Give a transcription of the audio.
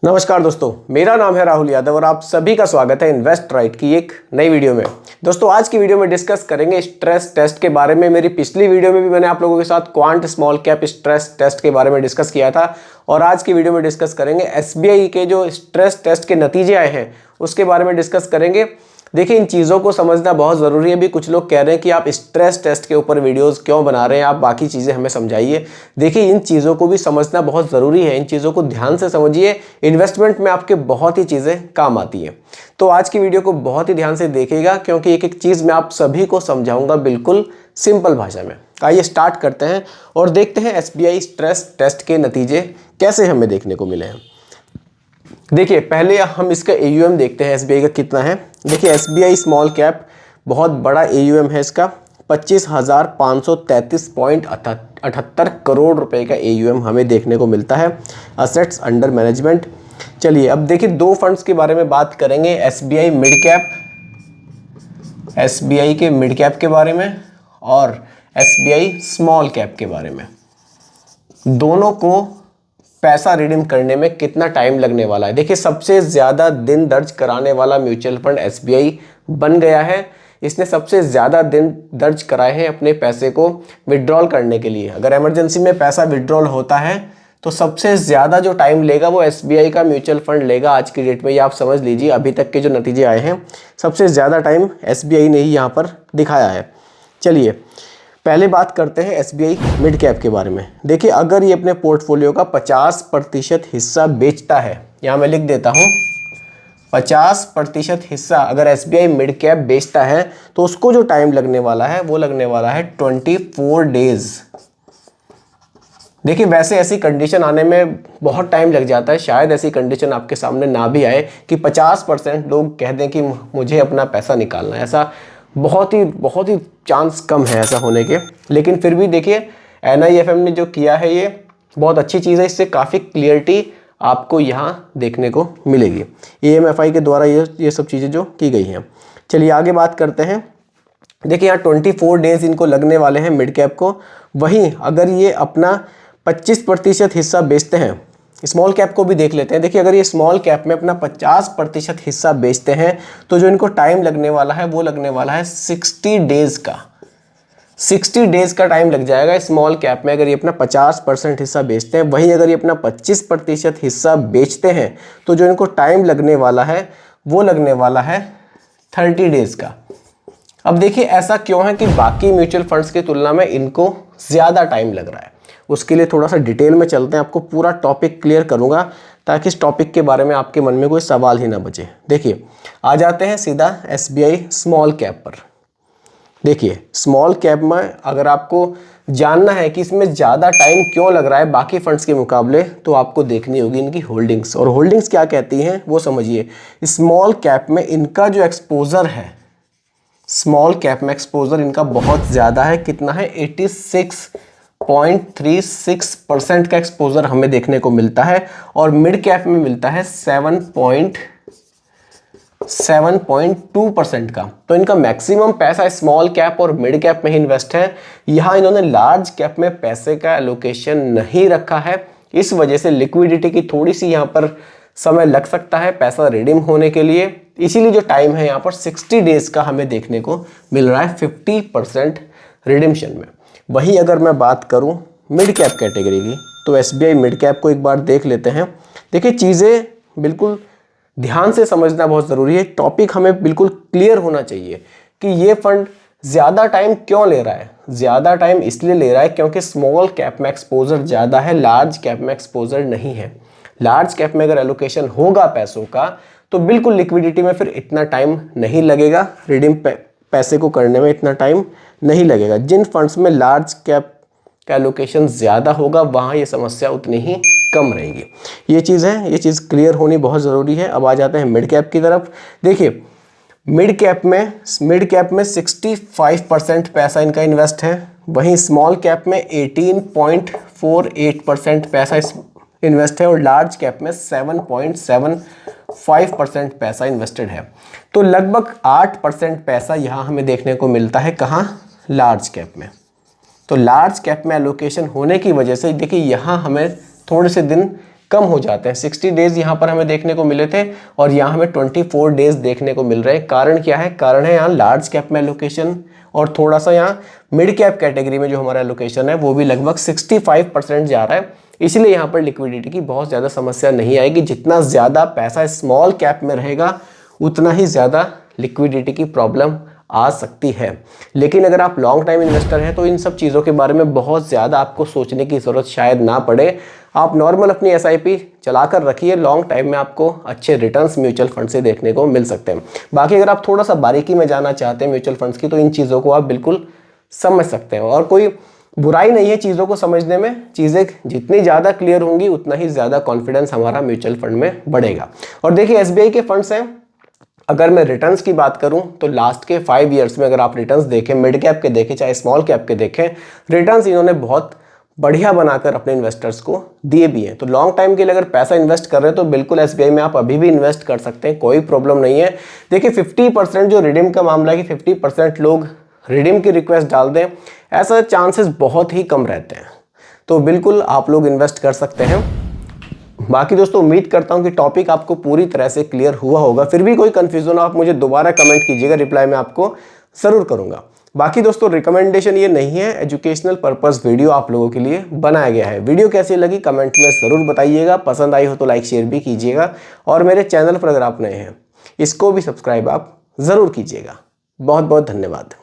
नमस्कार दोस्तों, मेरा नाम है राहुल यादव और आप सभी का स्वागत है इन्वेस्ट राइट की एक नई वीडियो में। दोस्तों, आज की वीडियो में डिस्कस करेंगे स्ट्रेस टेस्ट के बारे में। मेरी पिछली वीडियो में भी मैंने आप लोगों के साथ quant small cap stress test के बारे में डिस्कस किया था और आज की वीडियो में डिस्कस करेंगे एसबीआई के जो स्ट्रेस टेस्ट के नतीजे आए हैं उसके बारे में डिस्कस करेंगे। देखिए, इन चीज़ों को समझना बहुत ज़रूरी है। भी कुछ लोग कह रहे हैं कि आप स्ट्रेस टेस्ट के ऊपर वीडियोस क्यों बना रहे हैं, आप बाकी चीज़ें हमें समझाइए। देखिए, इन चीज़ों को भी समझना बहुत ज़रूरी है। इन चीज़ों को ध्यान से समझिए, इन्वेस्टमेंट में आपके बहुत ही चीज़ें काम आती हैं। तो आज की वीडियो को बहुत ही ध्यान से देखिएगा क्योंकि एक एक चीज़ मैं आप सभी को समझाऊंगा बिल्कुल सिंपल भाषा में। आइए स्टार्ट करते हैं और देखते हैं एसबीआई स्ट्रेस टेस्ट के नतीजे कैसे हमें देखने को मिले हैं। देखिए, पहले हम इसका AUM देखते हैं एसबीआई का कितना है। देखिए, एसबीआई स्मॉल कैप बहुत बड़ा AUM है इसका, 25,533.78 करोड़ रुपए का AUM हमें देखने को मिलता है, असेट्स अंडर मैनेजमेंट। चलिए अब देखिए, दो फंड्स के बारे में बात करेंगे, एसबीआई मिड कैप, एसबीआई के मिड कैप के बारे में और एसबीआई स्मॉल कैप के बारे में। दोनों को पैसा रिडीम करने में कितना टाइम लगने वाला है। देखिए, सबसे ज़्यादा दिन दर्ज कराने वाला म्यूचुअल फंड एसबीआई बन गया है। इसने सबसे ज़्यादा दिन दर्ज कराए हैं अपने पैसे को विड्रॉल करने के लिए। अगर इमरजेंसी में पैसा विड्रॉल होता है तो सबसे ज़्यादा जो टाइम लेगा वो एसबीआई का म्यूचुअल फंड लेगा आज की डेट में। ये आप समझ लीजिए, अभी तक के जो नतीजे आए हैं सबसे ज़्यादा टाइम एसबीआई ने ही यहाँ पर दिखाया है। चलिए पहले बात करते हैं एसबीआई मिड कैप के बारे में। देखिए, अगर ये अपने पोर्टफोलियो का 50% हिस्सा बेचता है, यहाँ मैं लिख देता हूँ 50% हिस्सा अगर एसबीआई मिड कैप बेचता है तो उसको जो टाइम लगने वाला है वो लगने वाला है 24 डेज। देखिए, वैसे ऐसी कंडीशन आने में बहुत टाइम लग जाता है, शायद ऐसी कंडीशन आपके सामने ना भी आए कि 50% लोग कह दें कि मुझे अपना पैसा निकालना है। ऐसा बहुत ही चांस कम है ऐसा होने के। लेकिन फिर भी देखिए, NIFM ने जो किया है ये बहुत अच्छी चीज़ है, इससे काफ़ी क्लियरिटी आपको यहाँ देखने को मिलेगी। AMFI के द्वारा ये सब चीज़ें जो की गई हैं। चलिए आगे बात करते हैं। देखिए, यहाँ 24 डेज इनको लगने वाले हैं मिड कैप को। वहीं अगर ये अपना 25% हिस्सा बेचते हैं, स्मॉल कैप को भी देख लेते हैं। देखिए, अगर ये स्मॉल कैप में अपना 50% हिस्सा बेचते हैं तो जो इनको टाइम लगने वाला है वो लगने वाला है 60 डेज का। 60 डेज का टाइम लग जाएगा स्मॉल कैप में अगर ये अपना 50% हिस्सा बेचते हैं। वहीं अगर ये अपना 25% हिस्सा बेचते हैं तो जो इनको टाइम लगने वाला है वो लगने वाला है 30 डेज का। अब देखिए, ऐसा क्यों है कि बाकी म्यूचुअल फंड्स की तुलना में इनको ज़्यादा टाइम लग रहा है। उसके लिए थोड़ा सा डिटेल में चलते हैं, आपको पूरा टॉपिक क्लियर करूंगा ताकि इस टॉपिक के बारे में आपके मन में कोई सवाल ही ना बचे। देखिए, आ जाते हैं सीधा एसबीआई स्मॉल कैप पर। देखिए, स्मॉल कैप में अगर आपको जानना है कि इसमें ज़्यादा टाइम क्यों लग रहा है बाकी फंड्स के मुकाबले, तो आपको देखनी होगी इनकी होल्डिंग्स। और होल्डिंग्स क्या कहती हैं वो समझिए। स्मॉल कैप में इनका जो एक्सपोजर है, स्मॉल कैप में एक्सपोजर इनका बहुत ज़्यादा है। कितना है? 86.36% का एक्सपोजर हमें देखने को मिलता है और मिड कैप में मिलता है 7.2% का। तो इनका मैक्सिमम पैसा स्मॉल कैप और मिड कैप में ही इन्वेस्ट है। यहाँ इन्होंने लार्ज कैप में पैसे का एलोकेशन नहीं रखा है। इस वजह से लिक्विडिटी की थोड़ी सी यहाँ पर समय लग सकता है पैसा रिडीम होने के लिए। इसीलिए जो टाइम है यहाँ पर 60 डेज का हमें देखने को मिल रहा है 50% रिडीम्शन में। वहीं अगर मैं बात करूं मिड कैप कैटेगरी की, तो एसबीआई मिड कैप को एक बार देख लेते हैं। देखिए, चीज़ें बिल्कुल ध्यान से समझना बहुत ज़रूरी है। टॉपिक हमें बिल्कुल क्लियर होना चाहिए कि ये फंड ज़्यादा टाइम क्यों ले रहा है। ज़्यादा टाइम इसलिए ले रहा है क्योंकि स्मॉल कैप में एक्सपोजर ज़्यादा है, लार्ज कैप में एक्सपोजर नहीं है। लार्ज कैप में अगर एलोकेशन होगा पैसों का तो बिल्कुल लिक्विडिटी में फिर इतना टाइम नहीं लगेगा, रिडीम पैसे को करने में इतना टाइम नहीं लगेगा। जिन फंड्स में लार्ज कैप का एलोकेशन ज़्यादा होगा वहाँ ये समस्या उतनी ही कम रहेगी। ये चीज़ है, ये चीज़ क्लियर होनी बहुत ज़रूरी है। अब आ जाते हैं मिड कैप की तरफ। देखिए, मिड कैप में 65% पैसा इनका इन्वेस्ट है। वहीं स्मॉल कैप में 18.48% पैसा इन्वेस्ट है और लार्ज कैप में 7.75% पैसा इन्वेस्टेड है। तो लगभग 8% पैसा यहाँ हमें देखने को मिलता है। कहाँ? लार्ज कैप में। तो लार्ज कैप में एलोकेशन होने की वजह से देखिए, यहाँ हमें थोड़े से दिन कम हो जाते हैं। 60 डेज यहाँ पर हमें देखने को मिले थे और यहाँ हमें 24 डेज देखने को मिल रहे हैं। कारण क्या है? कारण है यहाँ लार्ज कैप में एलोकेशन और थोड़ा सा यहाँ मिड कैप कैटेगरी में जो हमारा एलोकेशन है वो भी लगभग 65% जा रहा है। इसलिए यहाँ पर लिक्विडिटी की बहुत ज़्यादा समस्या नहीं आएगी। जितना ज़्यादा पैसा स्मॉल कैप में रहेगा उतना ही ज़्यादा लिक्विडिटी की प्रॉब्लम आ सकती है। लेकिन अगर आप लॉन्ग टाइम इन्वेस्टर हैं तो इन सब चीज़ों के बारे में बहुत ज़्यादा आपको सोचने की ज़रूरत शायद ना पड़े। आप नॉर्मल अपनी SIP चलाकर रखिए, लॉन्ग टाइम में आपको अच्छे रिटर्न्स म्यूचुअल फंड से देखने को मिल सकते हैं। बाकी अगर आप थोड़ा सा बारीकी में जाना चाहते हैं म्यूचुअल फंड्स की तो इन चीज़ों को आप बिल्कुल समझ सकते हैं और कोई बुराई नहीं है चीज़ों को समझने में। चीज़ें जितनी ज़्यादा क्लियर होंगी उतना ही ज़्यादा कॉन्फिडेंस हमारा म्यूचुअल फंड में बढ़ेगा। और देखिए SBI के फंड्स हैं, अगर मैं रिटर्न्स की बात करूं तो लास्ट के 5 ईयर्स में अगर आप रिटर्न्स देखें, मिड कैप के देखें चाहे स्मॉल कैप के देखें, रिटर्न्स इन्होंने बहुत बढ़िया बनाकर अपने इन्वेस्टर्स को दिए भी हैं। तो लॉन्ग टाइम के लिए अगर पैसा इन्वेस्ट कर रहे हैं तो बिल्कुल SBI में आप अभी भी इन्वेस्ट कर सकते हैं, कोई प्रॉब्लम नहीं है। देखिए 50% जो रिडीम का मामला है कि 50% लोग रिडीम की रिक्वेस्ट डाल दें, ऐसा चांसेस बहुत ही कम रहते हैं। तो बिल्कुल आप लोग इन्वेस्ट कर सकते हैं। बाकी दोस्तों उम्मीद करता हूं कि टॉपिक आपको पूरी तरह से क्लियर हुआ होगा। फिर भी कोई कंफ्यूजन हो आप मुझे दोबारा कमेंट कीजिएगा, रिप्लाई मैं आपको ज़रूर करूंगा। बाकी दोस्तों रिकमेंडेशन ये नहीं है, एजुकेशनल पर्पस वीडियो आप लोगों के लिए बनाया गया है। वीडियो कैसी लगी कमेंट में ज़रूर बताइएगा, पसंद आई हो तो लाइक शेयर भी कीजिएगा और मेरे चैनल पर अगर आप नए हैं इसको भी सब्सक्राइब आप ज़रूर कीजिएगा। बहुत बहुत धन्यवाद।